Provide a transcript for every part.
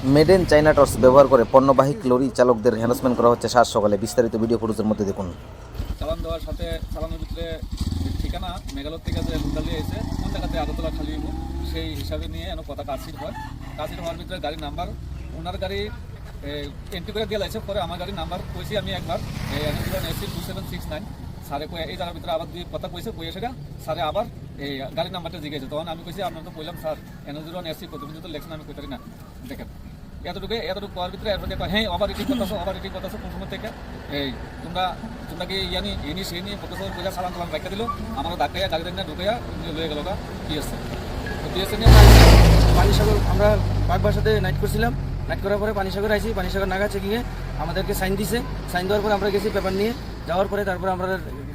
Made in China torch ব্যবহার করে পণ্যবাহী লরি চালকদের হ্যারাসমেন্ট করা হচ্ছে সাত সকালে। বিস্তারিত ভিডিও ফুটেজের মধ্যে দেখুন। চালান দেওয়ার সাথে চালানোর ভিতরে ঠিকানা মেঘালয় থেকে যে রুটালি এসে কোন জায়গাতে আগরতলা খালি হইব সেই হিসাবে নিয়ে এনে কথা কাজশিট হয়। কাজশিট হওয়ার ভিতরে গাড়ির নাম্বার ওনার গাড়ি এন্ট্রি করে দিয়ে লাগছে। পরে আমার গাড়ির নাম্বার কইছি আমি একবার এসি 2769 স্যারে কয়ে এই জায়গার ভিতরে আবার দুই কথা কইছে কইয়ে সেটা স্যারে আবার এই গাড়ির নাম্বারটা জিজ্ঞেস। তখন আমি কইছি আপনার তো বললাম স্যার এনজিরো এসি কত পর্যন্ত লেখছেন আমি কইতারি না দেখেন এতটুকু করার ভিতরে এরপর দেখো হ্যাঁ ওভার রিটিং করতেছো কোন সময় থেকে এই তোমরা কি ইয়ানি এনি সেনি কতশো পয়সা চালান রাখা দিল আমার ধাক্কাইয়া গাড়ি না ঢুকাইয়া লয়ে গেল কি আছে দিয়েছে নিয়ে পানিসাগর আমরা বাগবার সাথে নাইট করছিলাম। নাইট করার পরে পানিসাগর আইছি। পানিসাগর নাগা চেকিংয়ে আমাদেরকে সাইন দিছে। সাইন দেওয়ার পরে আমরা গেছি পেপার নিয়ে। যাওয়ার পরে তারপরে আমরা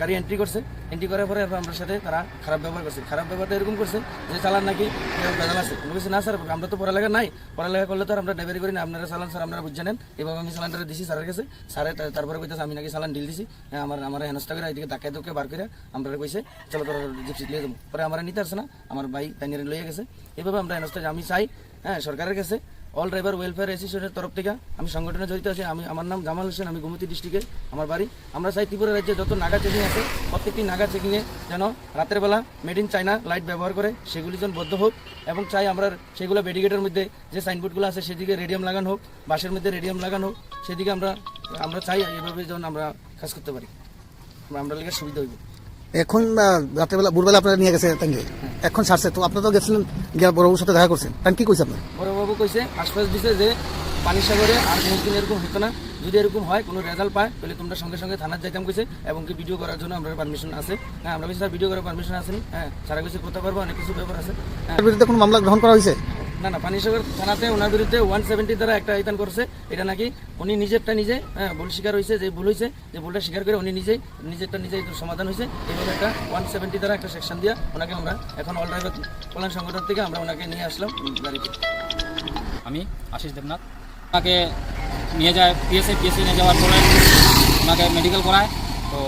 গাড়ি এন্ট্রি করছে। এন্ট্রি করার পরে আমার সাথে তারা খারাপ ব্যবহার করছে। খারাপ ব্যবহারটা এরকম করছে যে চালান নাকি বেদাল আছে। বলছি না স্যার আমরা তো পড়ালেখা নাই, পড়ালেখা করলে তো আর আমরা ড্রাইভারি করি না, আপনারা চালান স্যার আপনারা বুঝে নেন। এভাবে আমি চালানটা দিছি স্যারের কাছে। স্যারে তারপরে কইতেছে আমি নাকি চালান ডিল দিছি। আমার হেনস্থা করে এদিকে ধাক্কায় ধুকে বার করে আমরা কইছে চলো তোর জিপসি লিয়ে দেবো। পরে আমরা নিতে আসছে না, আমার ভাই তাইনের লইয়া গেছে। এভাবে আমরা হেনস্থা আমি চাই সরকারের কাছে অল ড্রাইভার ওয়েলফেয়ার অ্যাসোসিয়েশনের তরফ থেকে আমি সংগঠনে জড়িত আছি। আমার নাম জামাল হোসেন, আমি গোমতী ডিস্ট্রিক্টে আমার বাড়ি। আমরা চাই ত্রিপুরা রাজ্যে যত নাগা চেকিং আছে প্রত্যেকটি নাগা চেকিংয়ে যেন রাতের বেলা মেড ইন চায়না লাইট ব্যবহার করে সেগুলি যেন বদ্ধ হোক। এবং চাই আমরা সেগুলো ব্যারিকেডের মধ্যে যে সাইনবোর্ডগুলো আছে সেদিকে রেডিয়াম লাগানো হোক, বাসের মধ্যে রেডিয়াম লাগানো হোক। সেদিকে আমরা চাই এইভাবে যেন আমরা কাজ করতে পারি, আমরা লেগে সুবিধা হইব। এখন রাত্রেবেলা ভোরবেলা আপনারা নিয়ে গেছে তাই এখন ছাড়ছে তো আপনারা তো গেছিলেন গিয়া বড়বাবুর সাথে দেখা করছেন তাই কি কইছে আপনার? বড়বাবু কইছে আশ্বাস দিছে যে পানিসাগরে আর কোনোদিন এরকম হতো না। যদি এরকম হয় কোনো রেজাল্ট পায় তাহলে তোমরা সঙ্গে সঙ্গে থানার যাইতাম কইছে। এবং কি ভিডিও করার জন্য আমরা পারমিশন আছে। হ্যাঁ আমরা স্যার ভিডিও করার পারমিশন আসেনি। সারা কিছু করতে পারবো, অনেক কিছু ব্যাপার আছে। বিরুদ্ধে কোনো মামলা গ্রহণ করা হয়েছে? না পানিসাগর থানাতে ওনার বিরুদ্ধে 170 দ্বারা একটা আইতান করছে। এটা নাকি উনি নিজেরটা নিজে ভুল স্বীকার হয়েছে, যে ভুল হয়েছে যে ভুলটা স্বীকার করে উনি নিজেরটা নিজে সমাধান হয়েছে। এইভাবে একটা 170 দ্বারা একটা সেকশন দিয়া ওনাকে আমরা এখন অল ড্রাইভার কল্যাণ সংগঠন থেকে আমরা ওনাকে নিয়ে আসলাম গাড়িতে। আমি আশিস দেবনাথ। ওনাকে নিয়ে যায় পিএসএ নিয়ে যাওয়ার পরে ওনাকে মেডিকেল করায়। তো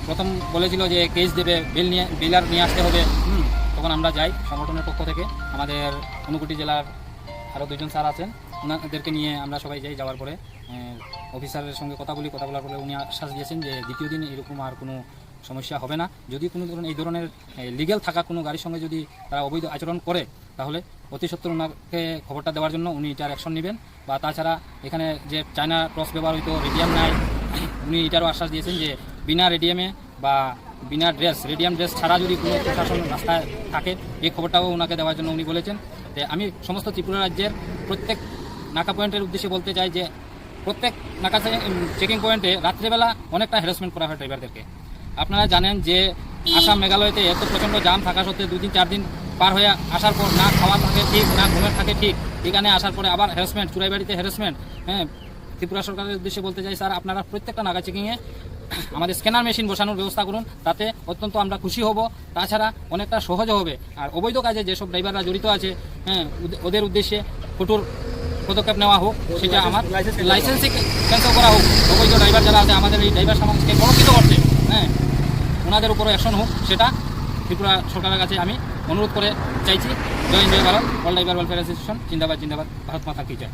প্রথম বলেছিল যে কেস দেবে, বিল নিয়ে আসতে হবে। তখন আমরা যাই সংগঠনের পক্ষ থেকে, আমাদের ঊনকোটি জেলার আরও দুজন স্যার আছেন, ওনাদেরকে নিয়ে আমরা সবাই যাই। যাওয়ার পরে অফিসারের সঙ্গে কথা বলার পরে উনি আশ্বাস দিয়েছেন যে দ্বিতীয় দিন এরকম আর কোনো সমস্যা হবে না। যদি কোনো ধরনের এই ধরনের লিগ্যাল থাকা কোনো গাড়ির সঙ্গে যদি তারা অবৈধ আচরণ করে তাহলে অতি সত্বর ওনাকে খবরটা দেওয়ার জন্য উনি এটার অ্যাকশন নেবেন। বা তাছাড়া এখানে যে চায়না ক্রস ব্যবহার হইতো, রেডিয়াম নাই, উনি এটারও আশ্বাস দিয়েছেন যে বিনা রেডিয়ামে বা বিনা রেডিয়াম ড্রেস ছাড়া যদি কোনো প্রশাসন রাস্তায় থাকে এই খবরটাও ওনাকে দেওয়ার জন্য উনি বলেছেন। তো আমি সমস্ত ত্রিপুরা রাজ্যের প্রত্যেক নাকা পয়েন্টের উদ্দেশ্যে বলতে চাই যে প্রত্যেক নাকা চেকিং পয়েন্টে রাত্রেবেলা অনেকটা হ্যারাসমেন্ট করা হয় ড্রাইভারদেরকে। আপনারা জানেন যে আসাম মেঘালয়তে এত প্রচণ্ড জাম থাকা সত্ত্বেও 2 দিন 4 দিন পার হয়ে আসার পর না খাওয়া থাকে ঠিক, না ঘুমের থাকে ঠিক, এখানে আসার পরে আবার হ্যারাসমেন্ট, চুরাইবাড়িতে হ্যারাসমেন্ট। ত্রিপুরা সরকারের উদ্দেশ্যে বলতে চাই স্যার আপনারা প্রত্যেকটা নাগা চেকিংয়ে আমাদের স্ক্যানার মেশিন বসানোর ব্যবস্থা করুন, তাতে অত্যন্ত আমরা খুশি হব। তাছাড়া অনেকটা সহজ হবে। আর অবৈধ কাজে যেসব ড্রাইভাররা জড়িত আছে ওদের উদ্দেশ্যে কঠোর পদক্ষেপ নেওয়া হোক, সেটা আমার লাইসেন্সিং ক্যান্সেল করা হোক। অবৈধ ড্রাইভার যারা আছে আমাদের এই ড্রাইভার সমাজকে প্রভাবিত করছে, ওনাদের উপরও অ্যাকশন হোক, সেটা ত্রিপুরা সরকারের কাছে আমি অনুরোধ করে চাইছি। Jai Hind, Jai Bharat, all driver welfare association জিন্দাবাদ, জিন্দাবাদ, ভারত মাতা কি জয়।